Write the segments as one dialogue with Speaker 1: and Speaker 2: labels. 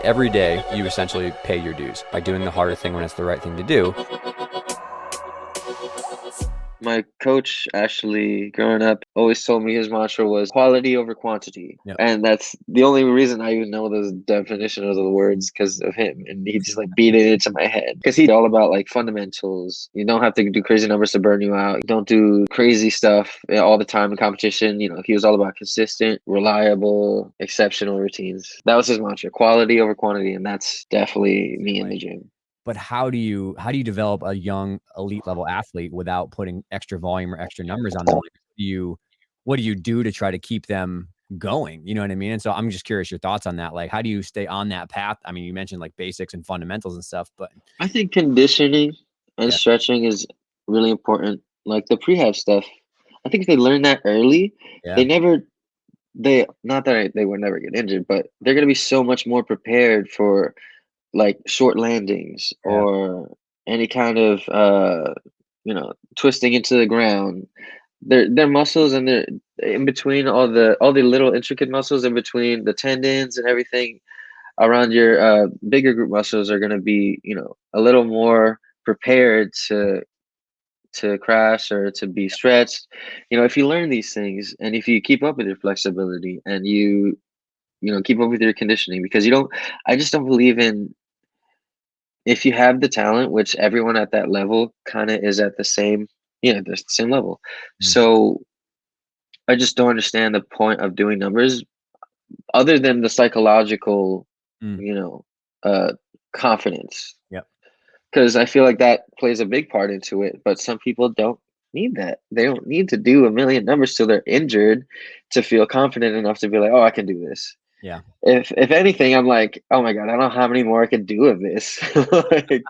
Speaker 1: Every day, you essentially pay your dues by doing the harder thing when it's the right thing to do.
Speaker 2: My coach, actually, growing up, always told me his mantra was quality over quantity.
Speaker 1: Yep.
Speaker 2: And that's the only reason I even know those definitions of the words because of him. And he just like beat it into my head because he's all about like fundamentals. You don't have to do crazy numbers to burn you out. You don't do crazy stuff all the time in competition. He was all about consistent, reliable, exceptional routines. That was his mantra, quality over quantity. And that's definitely me in the gym.
Speaker 1: But how do you develop a young elite level athlete without putting extra volume or extra numbers on them? Like, what do you do to try to keep them going? You know what I mean? And so I'm just curious your thoughts on that. Like, how do you stay on that path? I mean, you mentioned like basics and fundamentals and stuff, but
Speaker 2: I think conditioning and
Speaker 1: yeah,
Speaker 2: stretching is really important. Like the prehab stuff, I think if they learn that early,
Speaker 1: yeah,
Speaker 2: they never they not that they would never get injured, but they're gonna be so much more prepared for like short landings
Speaker 1: yeah,
Speaker 2: or any kind of twisting into the ground. Their muscles and their in between all the little intricate muscles in between the tendons and everything around your bigger group muscles are going to be a little more prepared to crash or to be stretched. If you learn these things and if you keep up with your flexibility and you keep up with your conditioning, because you don't I just don't believe in, if you have the talent, which everyone at that level kind of is at the same, the same level.
Speaker 1: mm,
Speaker 2: So I just don't understand the point of doing numbers other than the psychological,
Speaker 1: mm,
Speaker 2: you know uh confidence,
Speaker 1: yep,
Speaker 2: because I feel like that plays a big part into it. But some people don't need that. They don't need to do a million numbers till they're injured to feel confident enough to be like, oh, I can do this.
Speaker 1: yeah.
Speaker 2: If anything, I'm like, oh my god, I don't know how many more I can do of this. Like,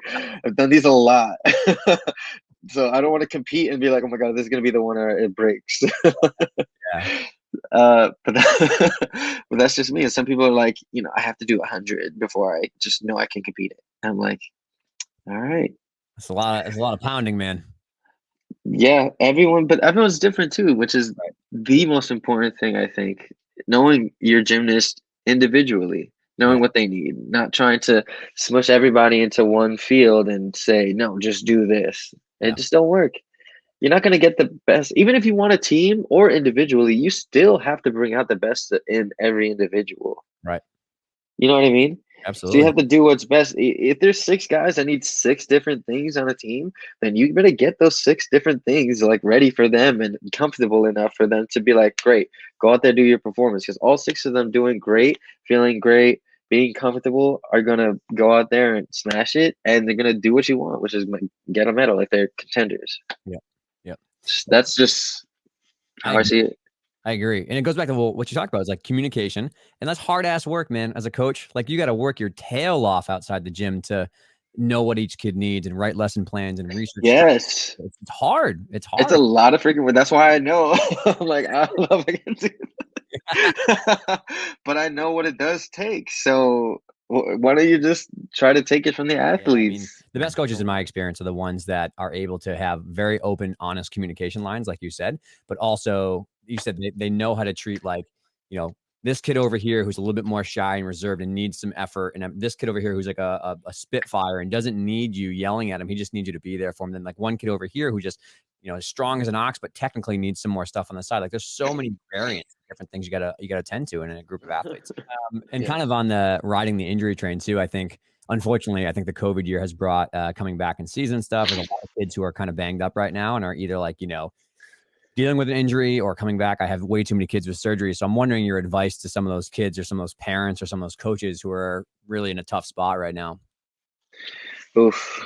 Speaker 2: I've done these a lot. So I don't want to compete and be like, oh my god, this is gonna be the one where it breaks.
Speaker 1: Yeah.
Speaker 2: But that's just me. And some people are like, I have to do 100 before I just know I can compete it. I'm like, all right.
Speaker 1: It's a lot of pounding, man.
Speaker 2: Yeah, but everyone's different too, which is the most important thing, I think. Knowing your gymnast individually,
Speaker 1: Yeah.
Speaker 2: knowing what they need, not trying to smush everybody into one field and say, no, just do this. It
Speaker 1: Yeah.
Speaker 2: just don't work. You're not going to get the best. Even if you want a team or individually, you still have to bring out the best in every individual.
Speaker 1: Right.
Speaker 2: You know what I mean? So you
Speaker 1: Absolutely.
Speaker 2: have to do what's best. If there's six guys that need six different things on a team, then you better get those six different things like ready for them and comfortable enough for them to be like, great, go out there, do your performance. Because all six of them doing great, feeling great, being comfortable are gonna go out there and smash it, and they're gonna do what you want, which is like, get a medal, like they're contenders.
Speaker 1: Yeah. Yeah.
Speaker 2: That's just
Speaker 1: I
Speaker 2: how I
Speaker 1: agree.
Speaker 2: see it.
Speaker 1: I agree. And it goes back to what you talked about is like communication. And that's hard ass work, man. As a coach, like you got to work your tail off outside the gym to know what each kid needs and write lesson plans and research stuff.
Speaker 2: Yes.
Speaker 1: It's hard. It's
Speaker 2: It's a
Speaker 1: hard.
Speaker 2: lot of freaking work. That's why I know. I'm like, I don't know if I can do but I know what it does take. So why don't you just try to take it from the
Speaker 1: Yeah, I mean,
Speaker 2: athletes?
Speaker 1: the best coaches in my experience are the ones that are able to have very open, honest communication lines, like you said, but also you said they know how to treat like, you know, this kid over here who's a little bit more shy and reserved and needs some effort, and this kid over here who's like a spitfire and doesn't need you yelling at him. He just needs you to be there for him. Then like one kid over here who just, as strong as an ox, but technically needs some more stuff on the side. Like there's so many variants, different things you gotta tend to in a group of athletes. And
Speaker 2: Yeah.
Speaker 1: kind of on the riding the injury train too, I think unfortunately, I think the COVID year has brought coming back in season stuff. There's a lot of kids who are kind of banged up right now and are either like, dealing with an injury or coming back. I have way too many kids with surgery. So I'm wondering your advice to some of those kids or some of those parents or some of those coaches who are really in a tough spot right now.
Speaker 2: Oof.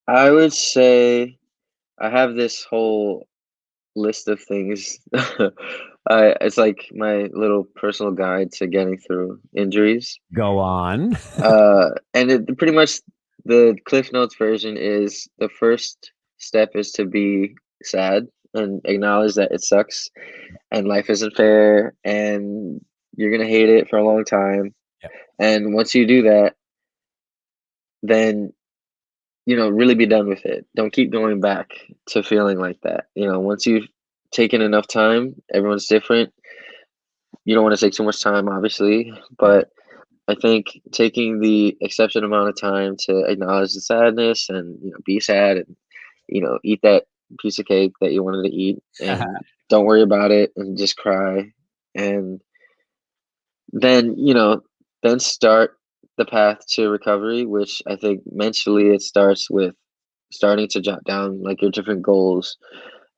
Speaker 2: I would say I have this whole list of things. It's like my little personal guide to getting through injuries.
Speaker 1: Go on.
Speaker 2: And pretty much the Cliff Notes version is the first step is to be sad and acknowledge that it sucks and life isn't fair and you're gonna hate it for a long time.
Speaker 1: Yep.
Speaker 2: And once you do that, then really be done with it. Don't keep going back to feeling like that. Once you've taken enough time, everyone's different. You don't want to take too much time, obviously,
Speaker 1: Yeah.
Speaker 2: but I think taking the exception amount of time to acknowledge the sadness and, be sad and, eat that piece of cake that you wanted to eat and don't worry about it and just cry. And then, then start the path to recovery, which I think mentally it starts with starting to jot down like your different goals,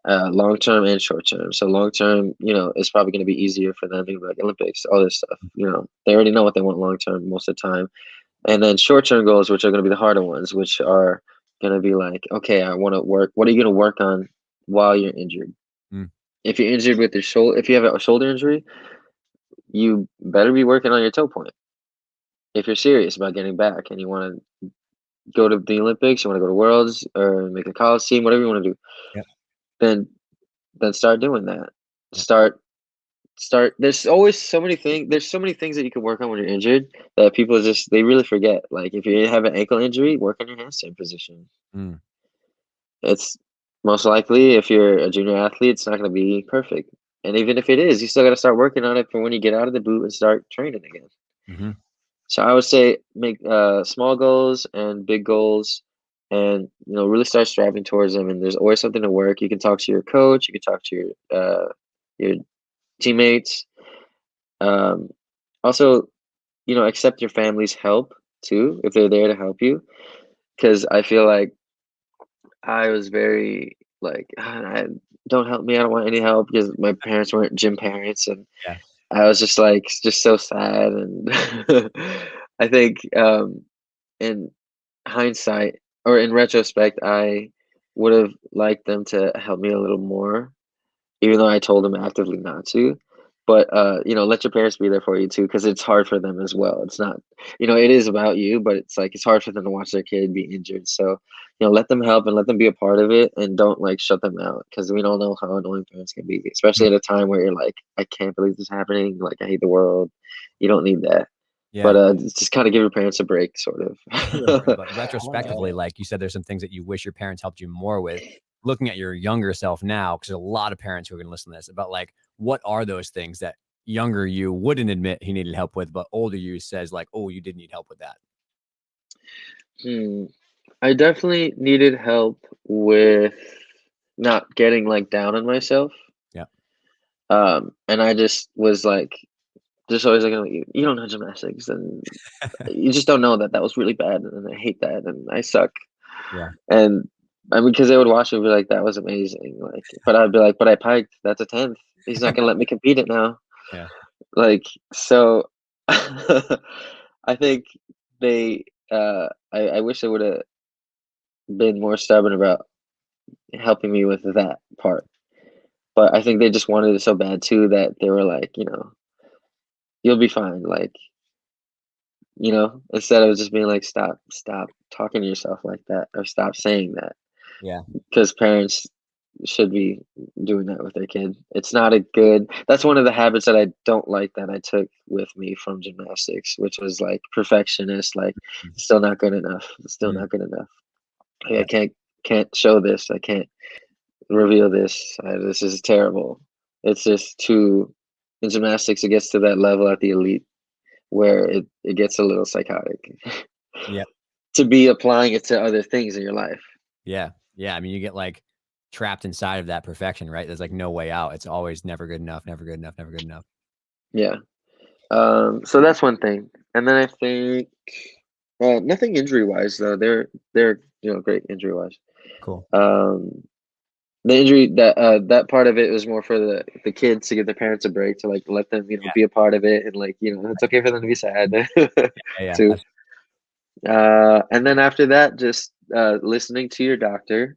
Speaker 2: long term and short term. So long term, it's probably going to be easier for them to be like Olympics, all this stuff. They already know what they want long term most of the time. And then short term goals, which are going to be the harder ones, which are going to be like, okay, I want to work. What are you going to work on while you're injured?
Speaker 1: Mm,
Speaker 2: If you're injured with your shoulder, if you have a shoulder injury, you better be working on your toe point. If you're serious about getting back and you want to go to the Olympics, you want to go to Worlds or make a college team, whatever you want to do,
Speaker 1: yep,
Speaker 2: then start doing that.
Speaker 1: yep,
Speaker 2: Start there's always so many things there's so many things that you can work on when you're injured that people just they really forget. Like if you have an ankle injury, work on your handstand position.
Speaker 1: mm,
Speaker 2: It's most likely if you're a junior athlete, it's not going to be perfect. And even if it is, you still got to start working on it for when you get out of the boot and start training again.
Speaker 1: mhm,
Speaker 2: So I would say make small goals and big goals, and really start striving towards them. And there's always something to work. You can talk to your coach. You can talk to your teammates. Um, Also, accept your family's help too if they're there to help you. Because I feel like I was very like, don't help me. I don't want any help because my parents weren't gym parents, and
Speaker 1: yeah,
Speaker 2: I was just like just so sad. And I think in hindsight or in retrospect, I would have liked them to help me a little more, even though I told them actively not to. But let your parents be there for you too, because it's hard for them as well. It's not, it is about you, but it's like it's hard for them to watch their kid be injured. So, let them help and let them be a part of it, and don't like shut them out because we don't know how annoying parents can be, especially
Speaker 1: mm,
Speaker 2: at a time where you're like, I can't believe this is happening. Like I hate the world. You don't need that. But
Speaker 1: yeah.
Speaker 2: just kind of give your parents a break, sort
Speaker 1: Sure,
Speaker 2: of.
Speaker 1: but retrospectively, like you said, there's some things that you wish your parents helped you more with. Looking at your younger self now, because there's a lot of parents who are gonna listen to this, about, like, what are those things that younger you wouldn't admit he needed help with, but older you says, like, "Oh, you did need help with that."
Speaker 2: Hmm. I definitely needed help with not getting like down on myself.
Speaker 1: Yeah.
Speaker 2: And I just was like, just always like, you don't know gymnastics, and you just don't know that that was really bad, and I hate that, and I suck.
Speaker 1: Yeah.
Speaker 2: And I mean, because they would watch me and be like, that was amazing. Like, but I'd be like, but I piked. That's a 10th. He's not gonna let me compete it now.
Speaker 1: Yeah.
Speaker 2: Like, so I think they, I wish they would have been more stubborn about helping me with that part. But I think they just wanted it so bad too that they were like, "You'll be fine." Like, instead of just being like, "Stop talking to yourself like that," or "Stop saying that,"
Speaker 1: Yeah.
Speaker 2: because parents should be doing that with their kid. It's not a good. That's one of the habits that I don't like that I took with me from gymnastics, which was like perfectionist. Like,
Speaker 1: Mm,
Speaker 2: still not good enough. Still
Speaker 1: mm,
Speaker 2: not good enough. Like, I
Speaker 1: yeah.
Speaker 2: can't show this. I can't reveal this. This is terrible. It's just too in gymnastics. It gets to that level at the elite where it gets a little psychotic
Speaker 1: Yeah.
Speaker 2: to be applying it to other things in your life.
Speaker 1: Yeah. Yeah, I mean, you get, like, trapped inside of that perfection, right? There's, like, no way out. It's always never good enough, never good enough, never good enough.
Speaker 2: Yeah. So that's one thing, and then I think nothing injury wise though. They're great injury wise.
Speaker 1: Cool.
Speaker 2: Um, the injury that part of it was more for the kids to give their parents a break to like let them
Speaker 1: Yeah.
Speaker 2: be a part of it and like it's okay for them to be sad
Speaker 1: Yeah, yeah.
Speaker 2: too. And then after that, just listening to your doctor,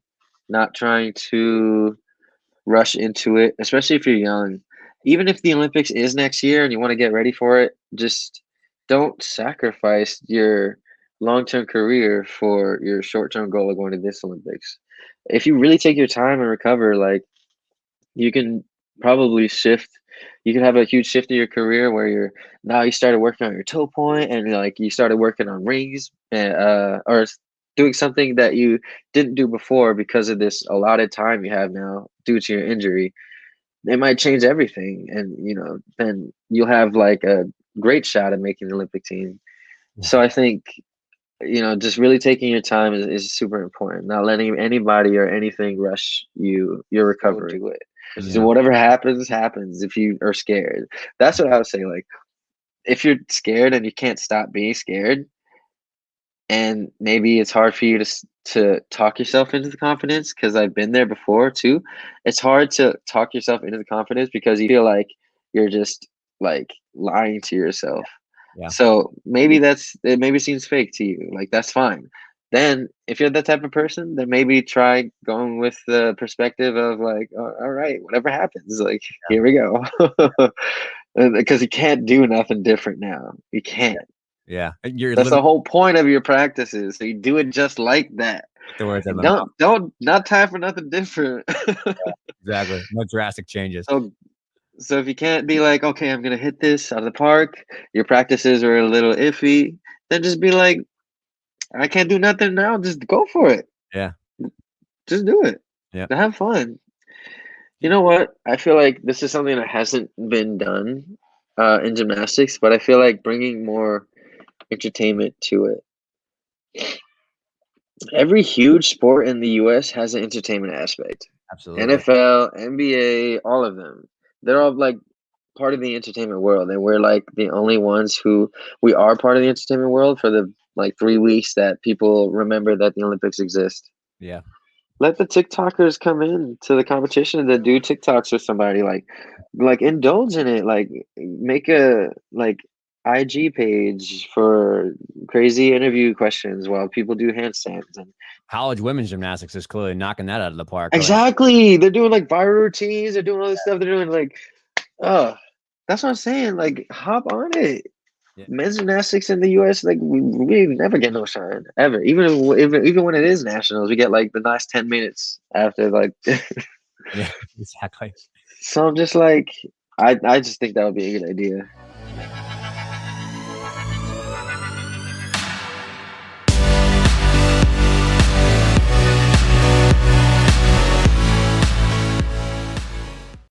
Speaker 2: not trying to rush into it, especially if you're young. Even if the Olympics is next year and you want to get ready for it, just don't sacrifice your long-term career for your short-term goal of going to this Olympics. If you really take your time and recover, like you can probably shift. You can have a huge shift in your career where now you started working on your toe point and like you started working on rings and doing something that you didn't do before because of this allotted time you have now due to your injury. It might change everything, and then you'll have like great shot at making the Olympic team.
Speaker 1: Yeah.
Speaker 2: So I think, just really taking your time is super important. Not letting anybody or anything rush your recovery. Do it. So
Speaker 1: Yeah.
Speaker 2: whatever happens, happens. If you are scared, that's what I would say. Like, if you're scared and you can't stop being scared, and maybe it's hard for you to talk yourself into the confidence, because I've been there before too. It's hard to talk yourself into the confidence because you feel like you're just like lying to yourself.
Speaker 1: Yeah.
Speaker 2: So maybe it maybe seems fake to you. Like, that's fine. Then if you're that type of person, then maybe try going with the perspective of like, all right, whatever happens, like, here we go. Because you can't do nothing different now. You can't.
Speaker 1: Yeah. You're
Speaker 2: That's
Speaker 1: literally
Speaker 2: the whole point of your practices. So you do it just like that.
Speaker 1: took the words out of
Speaker 2: And
Speaker 1: my mouth.
Speaker 2: don't not time for nothing different.
Speaker 1: Exactly. No drastic changes.
Speaker 2: So so if you can't be like, okay, I'm gonna hit this out of the park, your practices are a little iffy, then just be like, I can't do nothing now. Just go for it.
Speaker 1: Yeah.
Speaker 2: Just do it.
Speaker 1: Yeah.
Speaker 2: Have fun. You know what? I feel like this is something that hasn't been done in gymnastics, but I feel like bringing more entertainment to it. Every huge sport in the US has an entertainment aspect.
Speaker 1: Absolutely.
Speaker 2: NFL, NBA, all of them. They're all like part of the entertainment world, and we're like the only ones who we are part of the entertainment world for the like 3 weeks that people remember that the Olympics exist.
Speaker 1: Yeah.
Speaker 2: Let the TikTokers come in to the competition to do TikToks with somebody, like indulge in it, like make a like IG page for crazy interview questions while people do handstands. And
Speaker 1: College women's gymnastics is clearly knocking that out of the park. Like,
Speaker 2: exactly, they're doing like viral routines, they're doing all this stuff, they're doing like, oh, that's what I'm saying, like, hop on it.
Speaker 1: yeah.
Speaker 2: Men's gymnastics in the US, like, we never get no shine ever. Even when it is nationals, we get like the nice 10 minutes after, like.
Speaker 1: Yeah. Exactly.
Speaker 2: So I'm just like, I just think that would be a good idea.